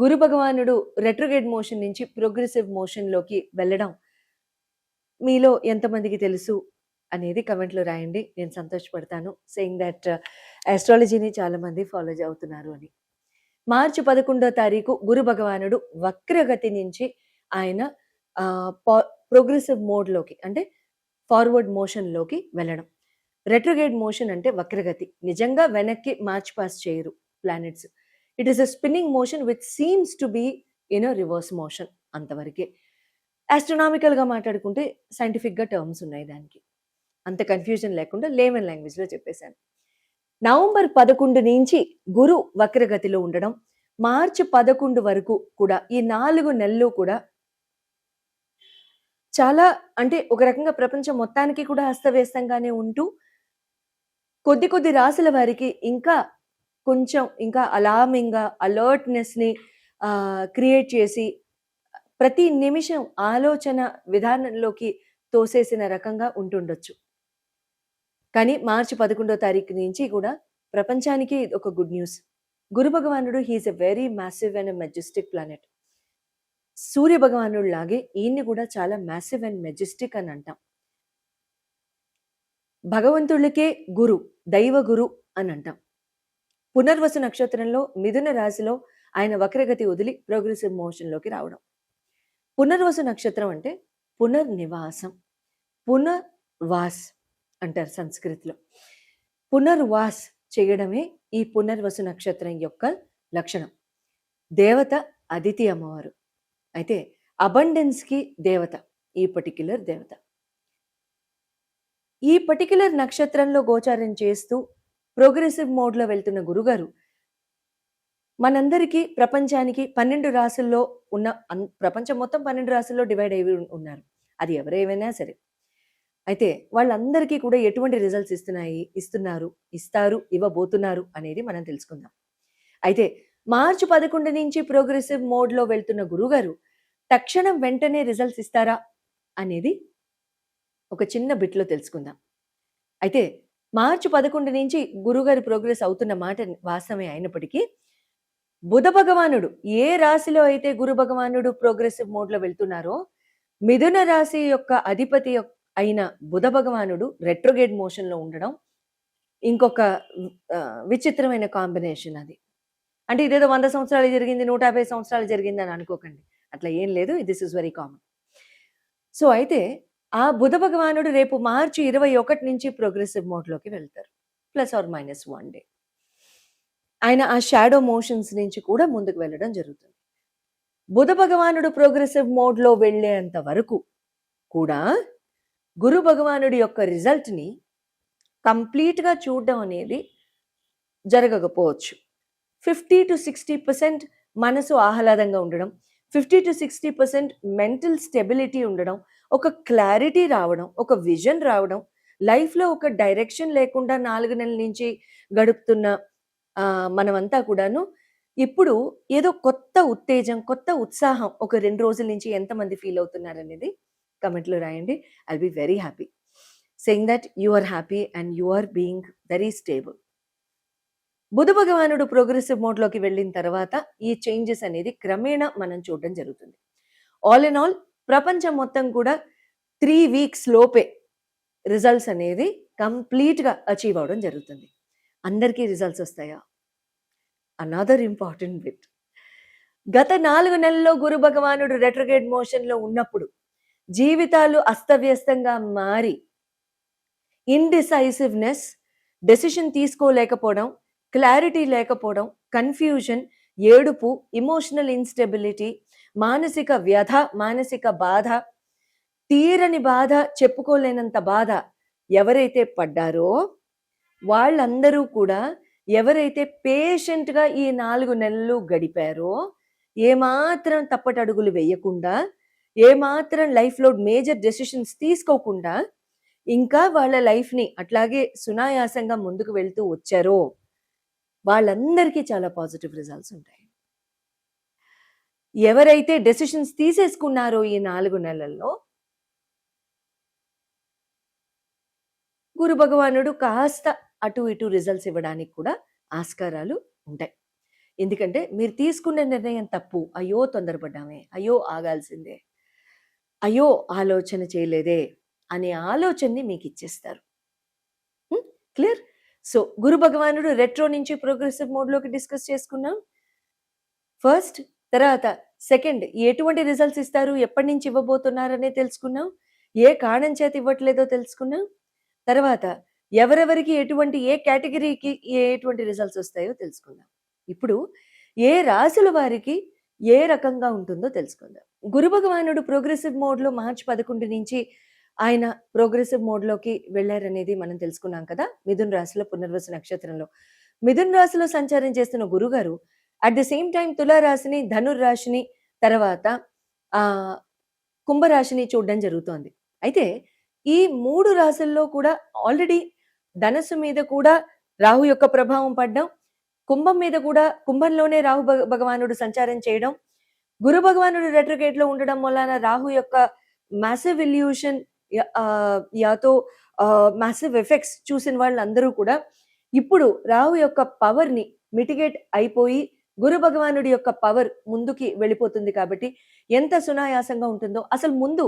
గురు భగవానుడు retrograde motion నుంచి progressive మోషన్‌లోకి వెళ్ళడం మీలో ఎంతమందికి తెలుసు అనేది కమెంట్‌లో రాయండి. నేను సంతోషపడతాను. సేయింగ్ థట్ ఆస్ట్రాలజీని చాలామంది ఫాలో అవుతున్నారు అని. మార్చి 11వ తారీఖు గురు భగవానుడు వక్రగతి నుంచి ఆయన ఆహ్, పా ప్రోగ్రెసివ్ మోడ్‌లోకి అంటే ఫార్వర్డ్ మోషన్‌లోకి వెళ్ళడం. రెట్రోగ్రేడ్ మోషన్ అంటే వక్రగతి. నిజంగా వెనక్కి మార్చ్ పాస్ చేయరు planets. It is a spinning motion which seems to be in a reverse motion అంతవరకే. ఆస్ట్రోనామికల్‌గా మాట్లాడుకుంటే సైంటిఫిక్‌గా టర్మ్స్ ఉన్నాయి దానికి. అంత కన్‌ఫ్యూజన్ లేకుండా లేమన్ లాంగ్వేజ్‌లో చెప్పేసాను. నవంబర్ 11 నుంచి గురు వక్రగతిలో ఉండడం, మార్చి 11 వరకు కూడా ఈ 4 నెలలు కూడా చాలా అంటే ఒక రకంగా ప్రపంచం మొత్తానికి కూడా అస్తవ్యస్తంగానే ఉంటూ కొద్ది కొద్ది రాసుల వారికి ఇంకా కొంచెం ఇంకా అలార్మింగ్‌గా అలర్ట్‌నెస్‌ని క్రియేట్ చేసి ప్రతి నిమిషం ఆలోచన విధానంలోకి తోసేసిన రకంగా ఉంటుండొచ్చు. కానీ మార్చి 11వ తారీఖు నుంచి కూడా ప్రపంచానికి ఒక గుడ్ న్యూస్. గురు భగవానుడు he is a very massive and majestic planet. Surya భగవానుడు లాగే ఈయన్ని కూడా చాలా మాసివ్ అండ్ మెజెస్టిక్ అని అంటాం. భగవంతుడికే గురు, దైవ గురు అని అంటాం. పునర్వసు నక్షత్రంలో మిథున రాశిలో ఆయన వక్రగతి వదిలి ప్రోగ్రెసివ్ మోషన్‌లోకి రావడం. పునర్వసు నక్షత్రం అంటే పునర్నివాసం, పునర్వాస్ అంటారు సంస్కృతిలో. పునర్వాస్ చేయడమే ఈ పునర్వసు నక్షత్రం యొక్క లక్షణం. దేవత అదితి అమ్మవారు. అయితే అబండెన్స్‌కి దేవత ఈ పర్టిక్యులర్ దేవత. ఈ పర్టిక్యులర్ నక్షత్రంలో గోచారం చేస్తూ ప్రోగ్రెసివ్ మోడ్‌లో వెళ్తున్న గురుగారు మనందరికీ ప్రపంచానికి 12 రాసుల్లో ఉన్న ప్రపంచం మొత్తం 12 రాసుల్లో డివైడ్ అయ్యి ఉన్నారు. అది ఎవరేమైనా సరే. అయితే వాళ్ళందరికీ కూడా ఎటువంటి రిజల్ట్స్ ఇస్తున్నారు, ఇస్తారు, ఇవ్వబోతున్నారు అనేది మనం తెలుసుకుందాం. అయితే మార్చి 11 నుంచి ప్రోగ్రెసివ్ మోడ్‌లో వెళ్తున్న గురుగారు తక్షణం వెంటనే రిజల్ట్స్ ఇస్తారా అనేది ఒక చిన్న బిట్‌లో తెలుసుకుందాం. అయితే మార్చి 11 నుంచి గురుగారు ప్రోగ్రెస్ అవుతున్న మాట వాస్తవమే అయినప్పటికీ బుధ భగవానుడు ఏ రాశిలో అయితే గురు భగవానుడు ప్రోగ్రెసివ్ మోడ్‌లో వెళ్తున్నారో మిథున రాశి యొక్క అధిపతి అయిన బుధ భగవానుడు రెట్రోగ్రేడ్ మోషన్‌లో ఉండడం ఇంకొక విచిత్రమైన కాంబినేషన్ అది. అంటే ఇదేదో 100 సంవత్సరాలు జరిగింది, 150 సంవత్సరాలు జరిగింది అని అనుకోకండి. అట్లా ఏం లేదు. This is very common. So అయితే ఆ బుధ భగవానుడు రేపు మార్చి 21 నుంచి ప్రోగ్రెసివ్ మోడ్‌లోకి వెళ్తారు. +or-1 day. ఆయన ఆ షాడో మోషన్స్ నుంచి కూడా ముందుకు వెళ్ళడం జరుగుతుంది. బుధ భగవానుడు ప్రోగ్రెసివ్ మోడ్‌లో వెళ్ళేంత వరకు కూడా గురు భగవానుడి యొక్క రిజల్ట్‌ని కంప్లీట్‌గా చూడడం అనేది జరగకపోవచ్చు. 50-60% మనసు ఆహ్లాదంగా ఉండడం, 50-60% మెంటల్ స్టెబిలిటీ ఉండడం, ఒక క్లారిటీ రావడం, ఒక విజన్ రావడం, లైఫ్‌లో ఒక డైరెక్షన్ లేకుండా 4 నెలల నుంచి గడుపుతున్న మనమంతా కూడాను ఇప్పుడు ఏదో కొత్త ఉత్తేజం, కొత్త ఉత్సాహం ఒక 2 రోజుల నుంచి ఎంతమంది ఫీల్ అవుతున్నారనేది కమెంట్‌లో రాయండి. I'll be very happy. Saying that you are happy and you are being very stable. Buddha భగవానుడు ప్రోగ్రెసివ్ మోడ్‌లోకి వెళ్ళిన తర్వాత ఈ చేంజెస్ అనేది క్రమేణా మనం చూడడం జరుగుతుంది. ఆల్ ఇన్ ఆల్ ప్రపంచం మొత్తం కూడా 3 వీక్స్ లోపే రిజల్ట్స్ అనేది కంప్లీట్‌గా అచీవ్ అవ్వడం జరుగుతుంది. అందరికీ రిజల్ట్స్ వస్తాయా? Another important bit. గత 4 నెలల్లో గురు భగవానుడు రెట్రోగ్రేడ్ మోషన్‌లో ఉన్నప్పుడు జీవితాలు అస్తవ్యస్తంగా మారి ఇండిసైసివ్‌నెస్, డెసిషన్ తీసుకోలేకపోవడం, క్లారిటీ లేకపోవడం, కన్‌ఫ్యూజన్, ఏడుపు, ఎమోషనల్ ఇన్‌స్టెబిలిటీ, మానసిక వ్యధ, మానసిక బాధ, తీరని బాధ, చెప్పుకోలేనంత బాధ ఎవరైతే పడ్డారో వాళ్ళందరూ కూడా ఎవరైతే పేషెంట్‌గా ఈ 4 నెలలు గడిపారో, ఏమాత్రం తప్పటడుగులు వేయకుండా, ఏమాత్రం లైఫ్‌లో మేజర్ డెసిషన్స్ తీసుకోకుండా ఇంకా వాళ్ళ లైఫ్‌ని అట్లాగే సునాయాసంగా ముందుకు వెళ్తూ వచ్చారో వాళ్ళందరికీ చాలా పాజిటివ్ రిజల్ట్స్ ఉంటాయి. ఎవరైతే డెసిషన్స్ తీసేసుకున్నారో ఈ 4 నెలల్లో గురు భగవానుడు కాస్త అటు ఇటు రిజల్ట్స్ ఇవ్వడానికి కూడా ఆస్కారాలు ఉంటాయి. ఎందుకంటే మీరు తీసుకున్న నిర్ణయం తప్పు, అయ్యో తొందరపడ్డామే, అయ్యో ఆగాల్సిందే, అయ్యో ఆలోచన చేయలేదే అనే ఆలోచనని మీకు ఇచ్చేస్తారు. క్లియర్? సో గురు భగవానుడు రెట్రో నుంచి ప్రోగ్రెసివ్ మోడ్లోకి డిస్కస్ చేసుకున్నాం ఫస్ట్. తర్వాత సెకండ్, ఎటువంటి రిజల్ట్స్ ఇస్తారు, ఎప్పటి నుంచి ఇవ్వబోతున్నారనే తెలుసుకున్నాం. ఏ కారణం చేత ఇవ్వట్లేదో తెలుసుకున్నాం. తర్వాత ఎవరెవరికి ఎటువంటి, ఏ కేటగిరీకి ఎటువంటి రిజల్ట్స్ వస్తాయో తెలుసుకుందాం. ఇప్పుడు ఏ రాశుల వారికి ఏ రకంగా ఉంటుందో తెలుసుకుందాం. గురు భగవానుడు ప్రోగ్రెసివ్ మోడ్లో మార్చి 11 నుంచి ఆయన ప్రోగ్రెసివ్ మోడ్లోకి వెళ్ళారనేది మనం తెలుసుకున్నాం కదా. మిథున్ రాశిలో పునర్వసు నక్షత్రంలో మిథున్ రాశిలో సంచారం చేస్తున్న గురుగారు అట్ ది సేమ్ టైం తులారాశిని, ధనుర్రాశిని, తర్వాత కుంభరాశిని చూడడం జరుగుతోంది. అయితే ఈ 3 రాశుల్లో కూడా ఆల్రెడీ ధనస్సు మీద కూడా రాహు యొక్క ప్రభావం పడ్డం, కుంభం మీద కూడా కుంభంలోనే రాహు భగవానుడు సంచారం చేయడం, గురు భగవానుడు రెట్రోగేట్ లో ఉండడం వలన రాహు యొక్క మ్యాసివ్ ఇల్యూషన్ యాతో మ్యాసివ్ ఎఫెక్ట్స్ చూసిన వాళ్ళందరూ కూడా ఇప్పుడు రాహు యొక్క పవర్ ని మిటిగేట్ అయిపోయి గురు భగవానుడి యొక్క పవర్ ముందుకి వెళ్ళిపోతుంది. కాబట్టి ఎంత సునాయాసంగా ఉంటుందో, అసలు ముందు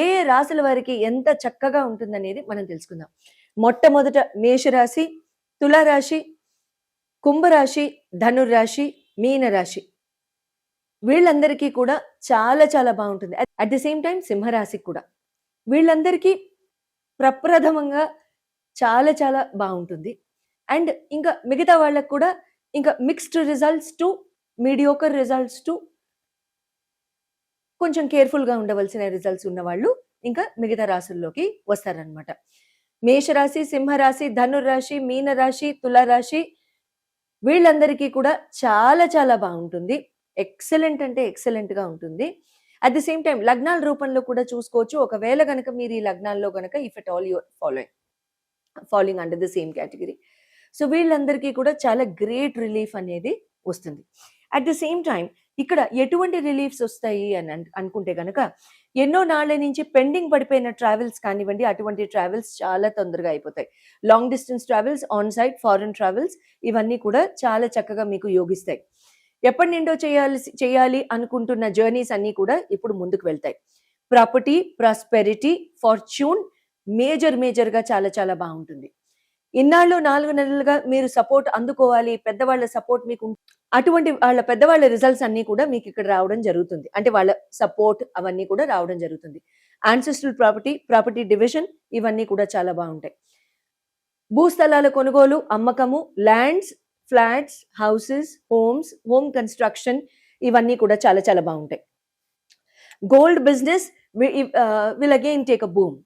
ఏ ఏ రాశుల వారికి ఎంత చక్కగా ఉంటుందనేది మనం తెలుసుకుందాం. మొట్టమొదట మేషరాశి, తులారాశి, కుంభరాశి, ధనుర్రాశి, మీనరాశి వీళ్ళందరికీ కూడా చాలా చాలా బాగుంటుంది. అట్ ది సేమ్ టైం సింహరాశికి కూడా వీళ్ళందరికీ ప్రప్రథమంగా చాలా చాలా బాగుంటుంది. అండ్ ఇంకా మిగతా వాళ్ళకు కూడా ఇంకా mixed results to mediocre results to కొంచెం కేర్ఫుల్గా ఉండవలసిన రిజల్ట్స్ ఉన్న వాళ్ళు ఇంకా మిగతా రాశుల్లోకి వస్తారనమాట. మేషరాశి, సింహరాశి, ధనుర్రాశి, మీనరాశి, తులారాశి వీళ్ళందరికీ కూడా చాలా చాలా బాగుంటుంది. ఎక్సలెంట్ అంటే ఎక్సలెంట్గా ఉంటుంది. అట్ ది సేమ్ టైం లగ్నాల రూపంలో కూడా చూసుకోవచ్చు. ఒకవేళ కనుక మీరు ఈ లగ్నాల్లో కనుక if at all your following under the same category, so వీళ్ళందరికీ కూడా చాలా గ్రేట్ రిలీఫ్ అనేది వస్తుంది. అట్ ద సేమ్ టైం ఇక్కడ ఎటువంటి రిలీఫ్స్ వస్తాయి అని అనుకుంటే కనుక ఎన్నో నాళ్ల నుంచి పెండింగ్ పడిపోయిన ట్రావెల్స్ కానివ్వండి, అటువంటి ట్రావెల్స్ చాలా తొందరగా అయిపోతాయి. Long distance travels, on site foreign travels ఇవన్నీ కూడా చాలా చక్కగా మీకు యోగిస్తాయి. ఎప్పటి నుండో చేయాలి అనుకుంటున్న జర్నీస్ అన్నీ కూడా ఇప్పుడు ముందుకు వెళ్తాయి. ప్రాపర్టీ, ప్రాస్పెరిటీ, ఫార్చ్యూన్ మేజర్గా చాలా చాలా బాగుంటుంది. ఇన్నాళ్ళు 4 నెలలుగా మీరు సపోర్ట్ అందుకోవాలి, పెద్దవాళ్ళ సపోర్ట్ మీకు, అటువంటి వాళ్ళ పెద్దవాళ్ళ రిజల్ట్స్ అన్ని కూడా మీకు ఇక్కడ రావడం జరుగుతుంది. అంటే వాళ్ళ సపోర్ట్ అవన్నీ కూడా రావడం జరుగుతుంది. యాన్సెస్ట్రల్ ప్రాపర్టీ డివిజన్ ఇవన్నీ కూడా చాలా బాగుంటాయి. భూస్థలాల కొనుగోలు, అమ్మకము, lands, flats, houses, home construction ఇవన్నీ కూడా చాలా చాలా బాగుంటాయి. Gold business will again take a boom.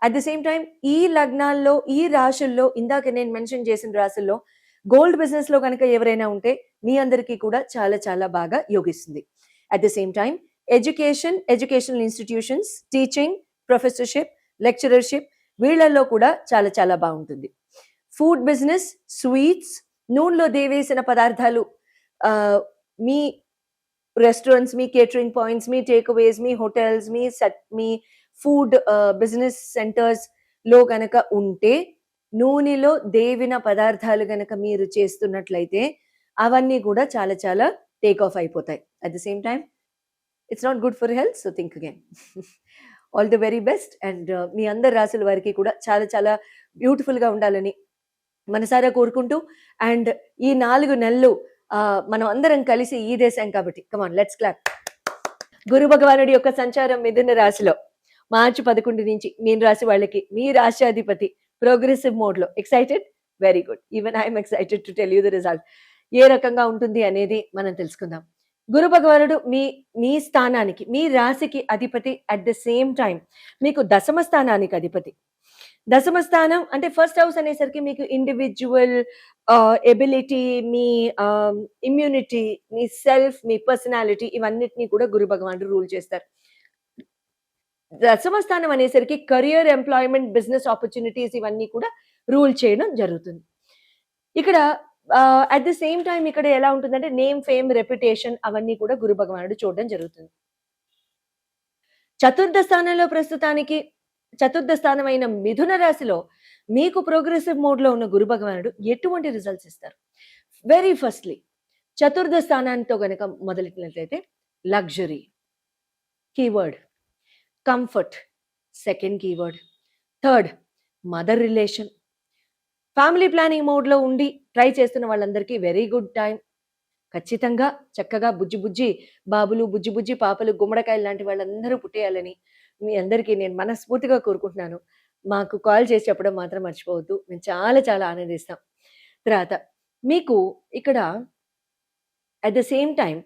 At the same time ఈ లగ్నాల్లో, ఈ రాశుల్లో, ఇందాక నేను మెన్షన్ చేసిన రాశుల్లో గోల్డ్ బిజినెస్ లో కనుక ఎవరైనా ఉంటే మీ అందరికీ కూడా చాలా చాలా బాగా యోగిస్తుంది. At the same time educational institutions, teaching, professorship, lecturership వీళ్ళల్లో కూడా చాలా చాలా బాగుంటుంది. ఫుడ్ బిజినెస్, స్వీట్స్, నూనెలో దేవేసిన పదార్థాలు, మీ రెస్టారెంట్స్, మీ కేటరింగ్ పాయింట్స్, మీ టేక్అవేస్, మీ హోటల్స్, మీ ఫుడ్ బిజినెస్ సెంటర్స్ లో గనక ఉంటే, నూనెలో దేవిన పదార్థాలు గనక మీరు చేస్తున్నట్లయితే అవన్నీ కూడా చాలా చాలా టేక్ ఆఫ్ అయిపోతాయి. At the same time it's not good for health, so think again. All the very best. And మీ అందరి రాశుల వారికి కూడా చాలా చాలా బ్యూటిఫుల్గా ఉండాలని మనసారా కోరుకుంటూ, అండ్ ఈ 4 నెలలు మనం అందరం కలిసి ఈ దేశం కాబట్టి కమాన్ లెట్స్ క్లాప్. గురు భగవానుడి యొక్క సంచారం మిథున రాశిలో మార్చి 11 నుంచి మీన రాశి వాళ్ళకి మీ రాశ్యాధిపతి ప్రోగ్రెసివ్ మోడ్లో. Excited? Very good. Even I'm excited to tell you the result. ఏ రకంగా ఉంటుంది అనేది మనం తెలుసుకుందాం. గురు భగవానుడు మీ స్థానానికి, మీ రాశికి అధిపతి. అట్ ద సేమ్ టైం మీకు దశమ స్థానానికి అధిపతి. దశమ స్థానం అంటే ఫస్ట్ హౌస్ అనేసరికి మీకు ఇండివిజువల్ ఎబిలిటీ, మీ ఇమ్యూనిటీ, మీ సెల్ఫ్, మీ పర్సనాలిటీ ఇవన్నిటినీ కూడా గురు భగవానుడు రూల్ చేస్తారు. దశమ స్థానం అనేసరికి కెరియర్, ఎంప్లాయ్మెంట్, బిజినెస్ ఆపర్చునిటీస్ ఇవన్నీ కూడా రూల్ చేయడం జరుగుతుంది. ఇక్కడ అట్ ది సేమ్ టైం ఇక్కడ ఎలా ఉంటుందంటే నేమ్, ఫేమ్, రెప్యుటేషన్ అవన్నీ కూడా గురు భగవానుడు చూడడం జరుగుతుంది. చతుర్థ స్థానంలో ప్రస్తుతానికి చతుర్థ స్థానమైన మిథున రాశిలో మీకు ప్రోగ్రెసివ్ మోడ్ లో ఉన్న గురు భగవానుడు ఎటువంటి రిజల్ట్స్ ఇస్తారు? వెరీ ఫస్ట్లీ చతుర్థ స్థానాంతో గనక మొదలెట్టినట్లయితే luxury keyword, comfort second keyword, third mother relation. Family planning మోడ్లో ఉండి ట్రై చేస్తున్న వాళ్ళందరికీ వెరీ గుడ్ టైం. ఖచ్చితంగా చక్కగా బుజ్జి బుజ్జి బాబులు, బుజ్జి బుజ్జి పాపలు, గుమ్మడికాయలు లాంటి వాళ్ళందరూ పుట్టేయాలని మీ అందరికీ నేను మనస్ఫూర్తిగా కోరుకుంటున్నాను. మాకు కాల్ చేసి చెప్పడం మాత్రం మర్చిపోవద్దు. మేము చాలా చాలా ఆనందిస్తాం. తర్వాత మీకు ఇక్కడ అట్ ద సేమ్ టైం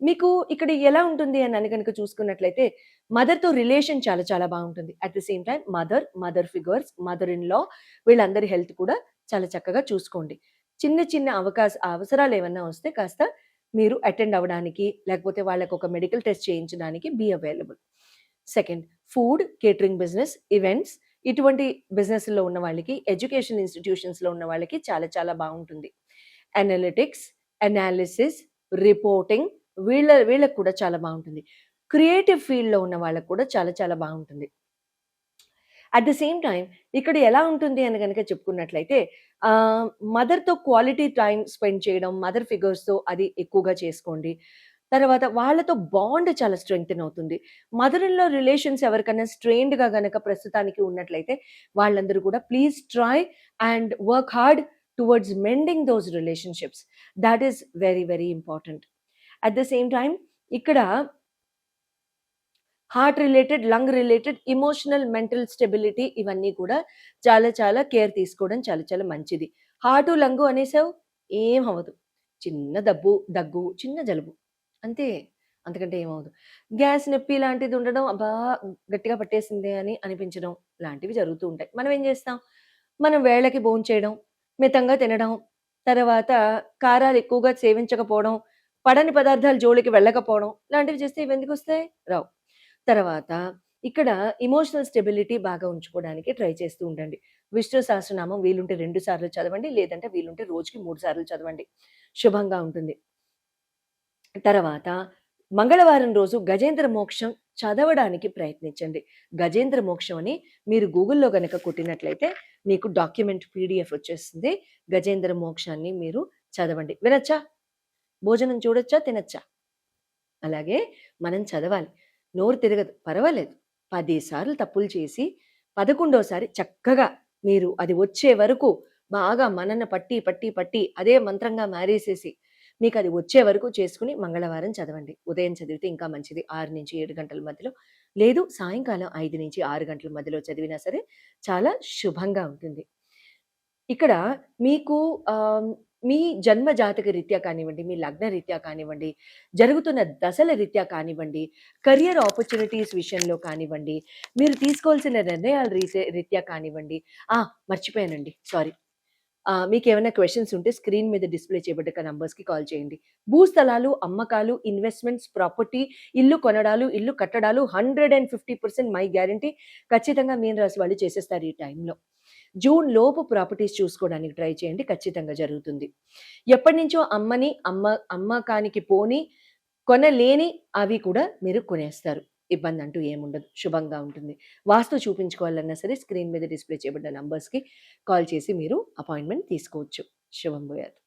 మీకు ఇక్కడ ఎలా ఉంటుంది అని కనుక చూసుకున్నట్లయితే మదర్తో రిలేషన్ చాలా చాలా బాగుంటుంది. At the same time mother figures, mother in law వీళ్ళందరి హెల్త్ కూడా చాలా చక్కగా చూసుకోండి. చిన్న చిన్న అవసరాలు ఏమన్నా వస్తే కాస్త మీరు అటెండ్ అవ్వడానికి, లేకపోతే వాళ్ళకు ఒక మెడికల్ టెస్ట్ చేయించడానికి be available. Second, food, catering business, events ఇటువంటి బిజినెస్లో ఉన్న వాళ్ళకి, ఎడ్యుకేషన్ ఇన్స్టిట్యూషన్స్లో ఉన్న వాళ్ళకి చాలా చాలా బాగుంటుంది. అనలిటిక్స్, అనాలిసిస్, రిపోర్టింగ్ వీళ్ళకు కూడా చాలా బాగుంటుంది. క్రియేటివ్ ఫీల్డ్లో ఉన్న వాళ్ళకు కూడా చాలా చాలా బాగుంటుంది. అట్ ద సేమ్ టైం ఇక్కడ ఎలా ఉంటుంది అని కనుక చెప్పుకున్నట్లయితే మదర్తో క్వాలిటీ టైం స్పెండ్ చేయడం, మదర్ ఫిగర్స్తో అది ఎక్కువగా చేసుకోండి. తర్వాత వాళ్ళతో బాండ్ చాలా స్ట్రెంగ్తెన్ అవుతుంది. మదర్ ఇన్ లా రిలేషన్స్ ఎవరికైనా స్ట్రెయిన్డ్గా గనక ప్రస్తుతానికి ఉన్నట్లయితే వాళ్ళందరూ కూడా please try and work hard towards mending those relationships. That is very very important. At the same time ఇక్కడ heart related, lung related, emotional, mental stability ఇవన్నీ కూడా చాలా చాలా కేర్ తీసుకోవడం చాలా చాలా మంచిది. హార్టు లంగు అనేసావు ఏం అవ్వదు. చిన్న దగ్గు, చిన్న జలుబు అంతే, అంతకంటే ఏమవ్వదు. గ్యాస్ నొప్పి లాంటిది ఉండడం, అబ్బా గట్టిగా పట్టేసిందే అని అనిపించడం లాంటివి జరుగుతూ ఉంటాయి. మనం ఏం చేస్తాం, మనం వేళకి భోంచేయడం, మితంగా తినడం, తర్వాత కారాలు ఎక్కువగా సేవించకపోవడం, పడని పదార్థాలు జోలికి వెళ్ళకపోవడం లాంటివి చేస్తే ఇవి ఎందుకు వస్తాయి? రావు. తర్వాత ఇక్కడ ఎమోషనల్ స్టెబిలిటీ బాగా ఉంచుకోవడానికి ట్రై చేస్తూ ఉండండి. విష్ణు సహస్రనామం వీలుంటే 2 సార్లు చదవండి, లేదంటే వీలుంటే రోజుకి 3 సార్లు చదవండి. శుభంగా ఉంటుంది. తర్వాత మంగళవారం రోజు గజేంద్ర మోక్షం చదవడానికి ప్రయత్నించండి. గజేంద్ర మోక్షం అని మీరు గూగుల్లో గనక కొట్టినట్లయితే మీకు డాక్యుమెంట్ పీడిఎఫ్ వచ్చేస్తుంది. గజేంద్ర మోక్షాన్ని మీరు చదవండి. వినొచ్చా? భోజనం చూడొచ్చా? తినచ్చా? అలాగే మనం చదవాలి. నోరు తిరగదు, పర్వాలేదు. 10 సార్లు తప్పులు చేసి 11వ చక్కగా మీరు అది వచ్చే వరకు బాగా మనన పట్టి పట్టి పట్టి అదే మంత్రంగా మారేసేసి మీకు అది వచ్చే వరకు చేసుకుని మంగళవారం చదవండి. ఉదయం చదివితే ఇంకా మంచిది, 6 నుంచి 7 గంటల మధ్యలో, లేదు సాయంకాలం 5 నుంచి 6 గంటల మధ్యలో చదివినా సరే చాలా శుభంగా ఉంటుంది. ఇక్కడ మీకు మీ జన్మ జాతక రీత్యా కానివ్వండి, మీ లగ్న రీత్యా కానివ్వండి, జరుగుతున్న దశల రీత్యా కానివ్వండి, కెరియర్ ఆపర్చునిటీస్ విషయంలో కానివ్వండి, మీరు తీసుకోవాల్సిన నిర్ణయాల రీత్యా కానివ్వండి. మర్చిపోయానండి, సారీ. మీకేమైనా క్వెషన్స్ ఉంటే స్క్రీన్ మీద డిస్ప్లే చేయబడ్డ నంబర్స్కి కాల్ చేయండి. భూస్థలాలు, అమ్మకాలు, ఇన్వెస్ట్మెంట్స్, ప్రాపర్టీ, ఇల్లు కొనడాలు, ఇల్లు కట్టడాలు 150% మై గ్యారంటీ ఖచ్చితంగా మీన రాశి వాళ్ళు చేసేస్తారు ఈ టైంలో. జూన్ లోపు ప్రాపర్టీస్ చూసుకోవడానికి ట్రై చేయండి, ఖచ్చితంగా జరుగుతుంది. ఎప్పటి నుంచో అమ్మకానికి పోని కొనలేని అవి కూడా మీరు కొనేస్తారు. ఇబ్బంది అంటూ ఏముండదు, శుభంగా ఉంటుంది. వాస్తు చూపించుకోవాలన్నా సరే స్క్రీన్ మీద డిస్ప్లే చేయబడ్డ నంబర్స్కి కాల్ చేసి మీరు అపాయింట్మెంట్ తీసుకోవచ్చు. శుభం భూయాత్.